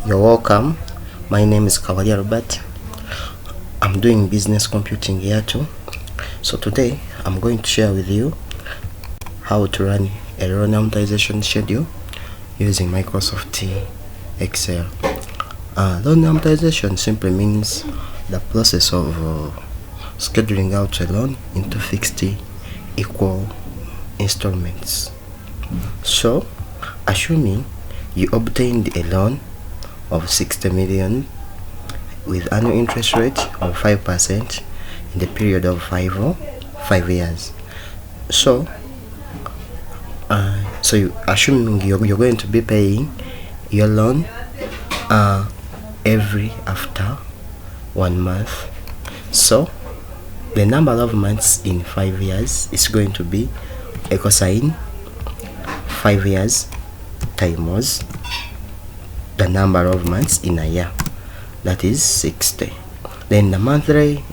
You're welcome. My name is Cavalier Robert. I'm doing business computing here too. So today I'm going to share with you how to run a loan amortization schedule using Microsoft Excel. Loan amortization simply means the process of scheduling out a loan into fixed equal installments. So, assuming you obtained a loan of 60 million with annual interest rate of 5% in the period of 5 years. So you assuming you're going to be paying your loan every after 1 month. So the number of months in 5 years is going to be cosine 5 years times the number of months in a year, that is 60. Then the monthly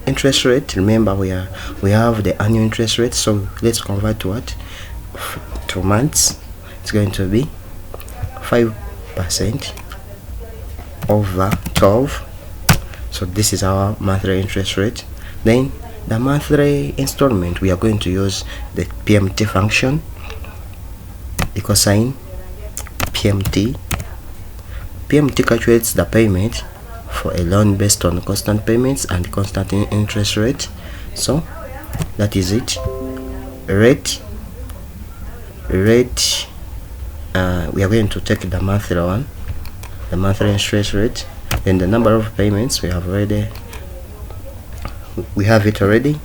interest rate, remember we have the annual interest rate, so let's convert to what? 2 months. It's going to be 5% over 12. So this is our monthly interest rate. Then the monthly installment, we are going to use the PMT function, the cosine PMT. PMT calculates the payment for a loan based on constant payments and constant interest rate. So that is it. Rate, we are going to take the monthly one, the monthly interest rate. Then the number of payments, we have it already.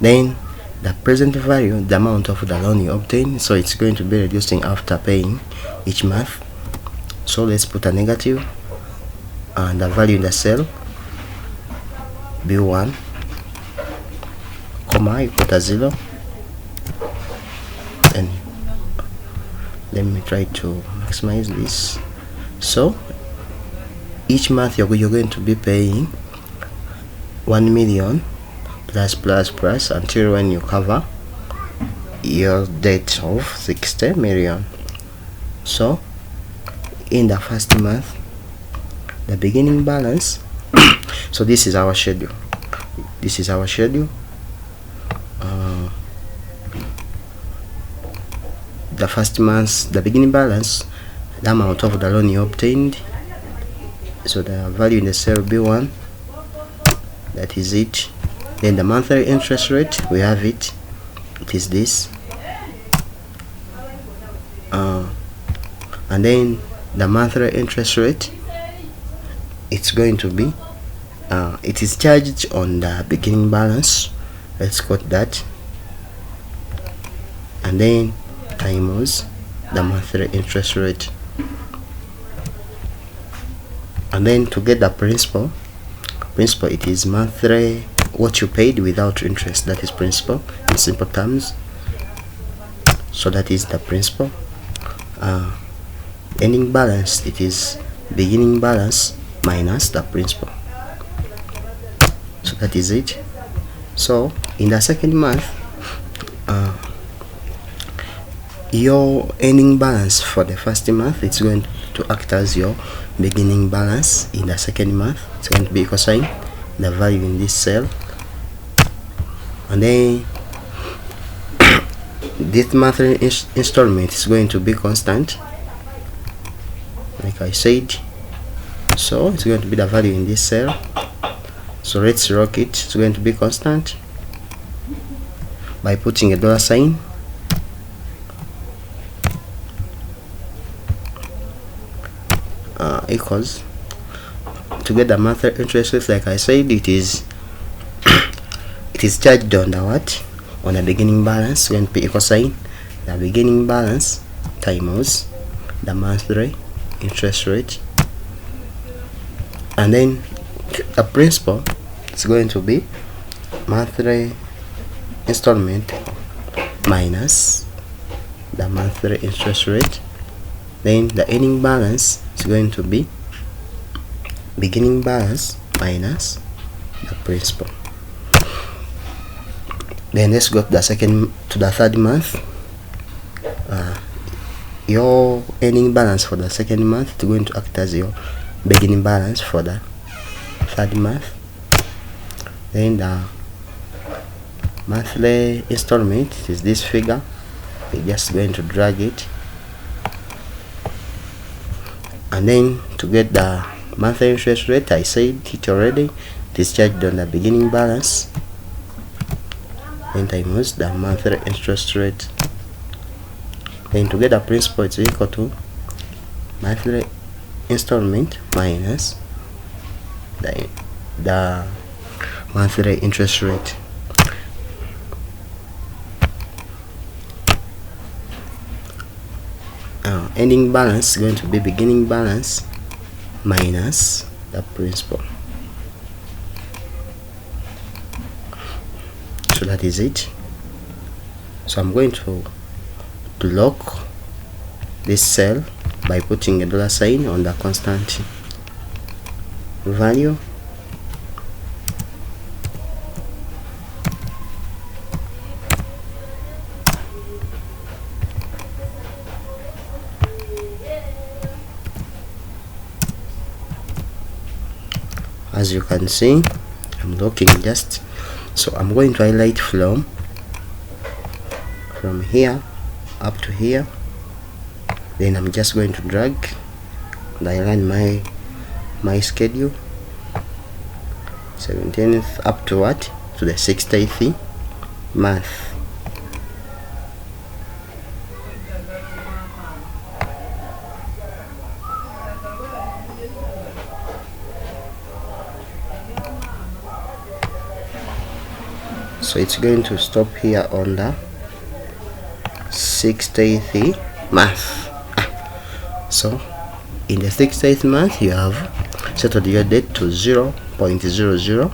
Then the present value, the amount of the loan you obtain, so it's going to be reducing after paying each month. So let's put a negative, and the value in the cell B1, comma, you put a 0, and let me try to maximize this. So each month you're going to be paying 1 million plus until when you cover your debt of 60 million. So in the first month, the beginning balance, so this is our schedule. The first month, the beginning balance, the amount of the loan you obtained, so the value in the cell B1, that is it. Then the monthly interest rate, we have it is this, and then the monthly interest rate, it's going to be it is charged on the beginning balance, let's quote that, and then times the monthly interest rate. And then to get the principal, it is monthly what you paid without interest, that is principal in simple terms. So that is the principal. Ending balance, it is beginning balance minus the principal. So that is it. So in the second month, your ending balance for the first month, it's going to act as your beginning balance. In the second month, it's going to be cosine the value in this cell, and then this monthly installment is going to be constant, like I said. So it's going to be the value in this cell. So let's rock it. It's going to be constant by putting a dollar sign. Equals to get the monthly interest rate, like I said, it is charged on the what? On the beginning balance. Going to be equal sign the beginning balance times the monthly interest rate, and then the principal is going to be monthly installment minus the monthly interest rate. Then the ending balance is going to be beginning balance minus the principal. Then let's go to the third month. your ending balance for the second month. It's going to act as your beginning balance for the third month. Then the monthly installment is this figure. We're just going to drag it, and then to get the monthly interest rate, I said it already, it is charged on the beginning balance, then times the monthly interest rate. Then to get the principal, it's equal to monthly installment minus the monthly interest rate. Ending balance is going to be beginning balance minus the principal. So that is it. So I'm going to lock this cell by putting a $sign on the constant value. As you can see, I'm locking just, so I'm going to highlight from here up to here, then I'm just going to drag and I run my schedule 17th up to what, to the 60th month. So it's going to stop here on the 60th month. So in the 60th month you have settled your debt to 0.00.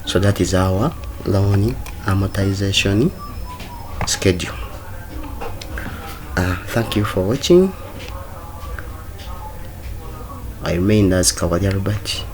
So that is our loan amortization schedule. Thank you for watching. I remain as Kavalia Robert.